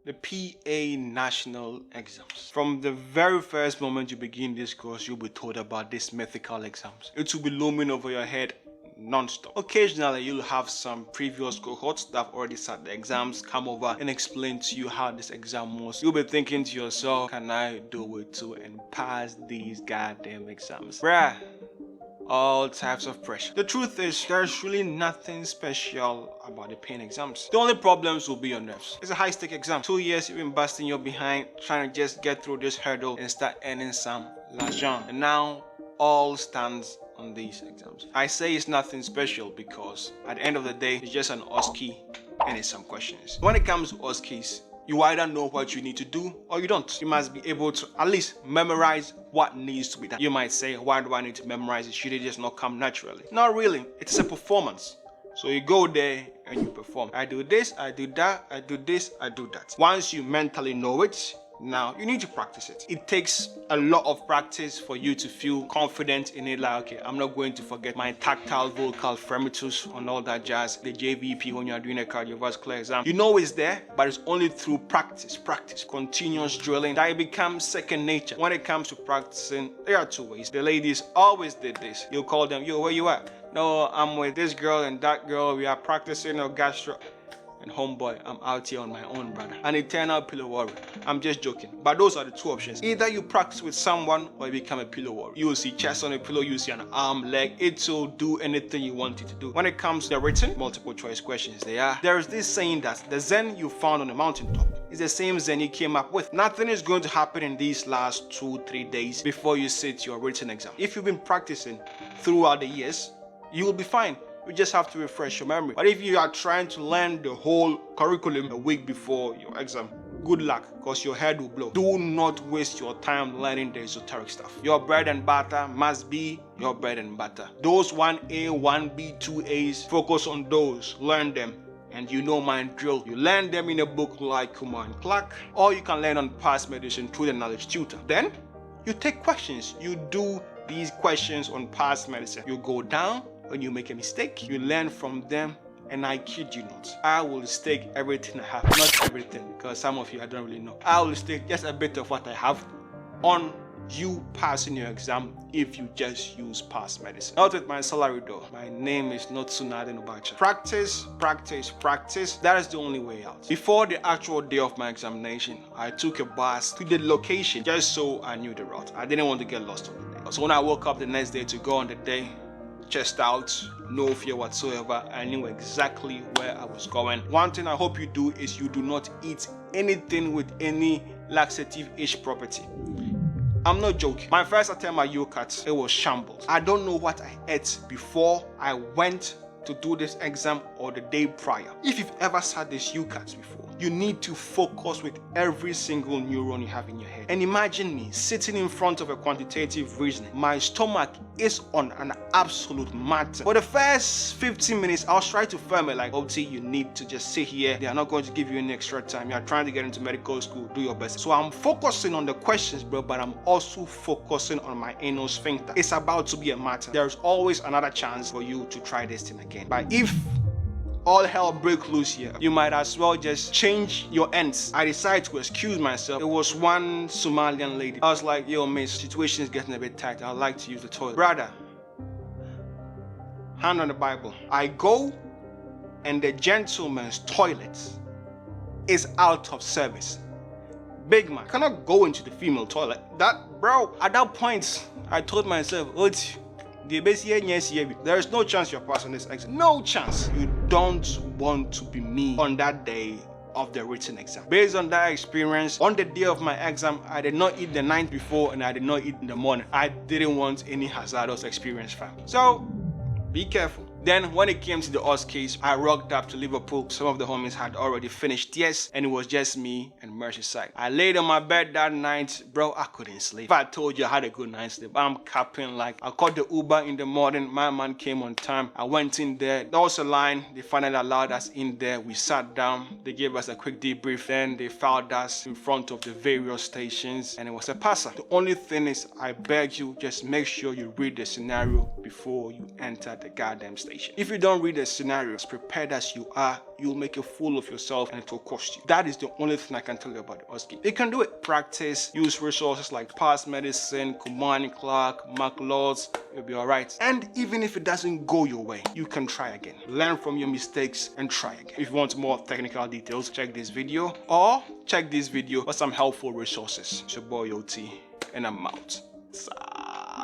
The PA National Exams. From the very first moment you begin this course, you'll be told about these mythical exams. It will be looming over your head non-stop. Occasionally, you'll have some previous cohorts that have already sat the exams come over and explain to you how this exam was. You'll be thinking to yourself, can I do it too and pass these goddamn exams? Bruh. All types of pressure. The truth is, there's really nothing special about the PAIN exams. The only problems will be your nerves. It's a high-stake exam. 2 years you've been busting your behind trying to just get through this hurdle and start earning some l'argent. And now all stands on these exams. I say it's nothing special because at the end of the day, it's just an OSCE and it's some questions. When it comes to OSCEs, you either know what you need to do or you don't. You must be able to at least memorize what needs to be done. You might say, why do I need to memorize it? Should it just not come naturally? Not really. It's a performance. So you go there and you perform. I do this, I do that, I do this, I do that. Once you mentally know it, now you need to practice it. It takes a lot of practice for you to feel confident in it, like, okay, I'm not going to forget my tactile vocal fermitus and all that jazz, the JVP when you're doing a cardiovascular exam. You know it's there, but it's only through practice, continuous drilling that it becomes second nature. When it comes to practicing, there are two ways. The ladies always did this. You call them, yo, where you at? No, I'm with this girl and that girl. We are practicing a gastro. And homeboy, I'm out here on my own, brother. An eternal pillow warrior. I'm just joking. But those are the two options. Either you practice with someone or you become a pillow warrior. You will see chest on a pillow, you see an arm, leg. It will do anything you want it to do. When it comes to the written multiple choice questions, there is this saying that the Zen you found on the mountaintop is the same Zen you came up with. Nothing is going to happen in these last 2-3 days before you sit your written exam. If you've been practicing throughout the years, you will be fine. You just have to refresh your memory. But if you are trying to learn the whole curriculum a week before your exam, good luck, because your head will blow. Do not waste your time learning the esoteric stuff. Your bread and butter must be your bread and butter. Those 1A, 1B, 2As, focus on those, learn them. And you know my drill. You learn them in a book like Kumar and Clark, or you can learn on past medicine through the knowledge tutor. Then you take questions. You do these questions on past medicine. You go down. When you make a mistake, you learn from them, and I kid you not, I will stake everything I have, not everything, because some of you I don't really know. I will stake just a bit of what I have on you passing your exam if you just use past medicine. Not with my salary though. My name is not Sunade Nubacha. Practice, practice, practice. That is the only way out. Before the actual day of my examination, I took a bus to the location just so I knew the route. I didn't want to get lost on the day. So when I woke up the next day to go on the day, chest out, no fear whatsoever. I knew exactly where I was going. One thing I hope you do is you do not eat anything with any laxative-ish property. I'm not joking. My first attempt at UCAT, it was shambles. I don't know what I ate before I went to do this exam or the day prior. If you've ever sat this UCAT before, you need to focus with every single neuron you have in your head. And imagine me sitting in front of a quantitative reasoning. My stomach is on an absolute matter. For the first 15 minutes, I was trying to firm it like, OT, you need to just sit here. They are not going to give you any extra time. You are trying to get into medical school. Do your best. So I'm focusing on the questions, bro, but I'm also focusing on my anal sphincter. It's about to be a matter. There's always another chance for you to try this thing again. But if all hell break loose here, you might as well just change your ends. I decided to excuse myself. It was one Somalian lady. I was like, yo, miss, situation is getting a bit tight. I'd like to use the toilet. Brother, hand on the Bible. I go and the gentleman's toilet is out of service. Big man, cannot go into the female toilet. Bro, at that point, I told myself, there is no chance you're passing this exam. No chance. You don't want to be me on that day of the written exam. Based on that experience, on the day of my exam, I did not eat the night before and I did not eat in the morning. I didn't want any hazardous experience, fam. So, be careful. Then when it came to the OSCE case, I rocked up to Liverpool. Some of the homies had already finished theirs, and it was just me and Merseyside. I laid on my bed that night, bro, I couldn't sleep. If I told you I had a good night's sleep, I'm capping. Like, I called the Uber in the morning, my man came on time. I went in there, there was a line, they finally allowed us in there. We sat down, they gave us a quick debrief, then they filed us in front of the various stations, and it was a passer. The only thing is, I beg you, just make sure you read the scenario before you enter the goddamn station. conversation. If you don't read the scenario, as prepared as you are, you'll make a fool of yourself and it will cost you. That is the only thing I can tell you about the OSCE. You can do it. Practice, use resources like Past Medicine, Command Clark, McLeod's, you'll be alright. And even if it doesn't go your way, you can try again. Learn from your mistakes and try again. If you want more technical details, check this video or check this video for some helpful resources. It's your boy OT and I'm out. Salute!